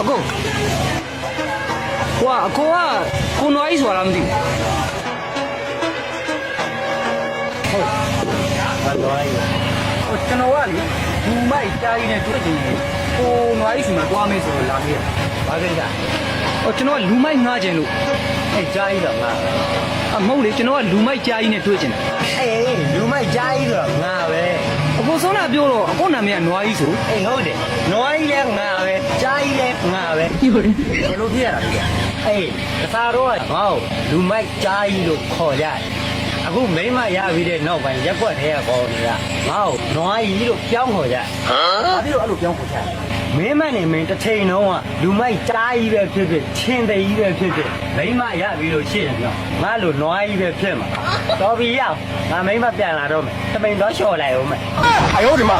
ကိုဟိုကအကိုကကိုနွားကြီးဆိုတာမသိဘူး ဘာလို့လဲ ဟိုကျွန်တော်ကလေလူမိုက်တားကြီးနဲ့တွေ့ချင်တယ်ကိုနွားကြီးစီမှာတွားမယ်ဆိုတော့လာခဲ့ ဘာကိစ္စ ဟိုကျွန်တော်ကလူမိုက်ငှားချင်လို့ အဲ့ကြားကြီးတော့ငါ အမဟုတ်လေကျွန်တော်ကလူမိုက်ကြားကြီးနဲ့တွေ့ချင်တယ် အေးလူမိုက်ကြားကြီးဆိုတော့ငါပဲ အကိုစောနာပြောတော့အကိုနာမည်ကနွားကြီးဆို အေးဟုတ်တယ်နွားကြီးလည်းငါပဲကြားကြီးလည်းငါပဲ ဟုတ်တယ် ဘယ်လိုဖြစ်ရတာလဲအေးတစားတော့ငါ့ကိုလူမိုက်ကြားကြီးလို့ခေါ်ကြတယ်အခုမိမရပြီးတဲ့နောက်ပိုင်းရက်ွက်ထဲကကောင်းတွေကငါ့ကိုနွားကြီးလို့ပြောင်းခေါ်ကြ ဘာဖြစ်လို့အဲ့လိုပြောင်းခေါ်ချင် မင်းမနဲ့မင်းတစ်ချိန်လုံးကလူမိုက်ကြားကြီးပဲဖြစ်ဖြစ်ချင်းသိကြီးပဲဖြစ်ဖြစ်မိမရပြီးလို့ရှိရင်တော့ငါလိုနွားကြီးပဲဖြစ်မှာတော်ပြီရောက်ငါမိမပြန်လာတော့မယ်တမိန်တော့လျှော်လိုက်အောင်မယ် 哎呦我的妈！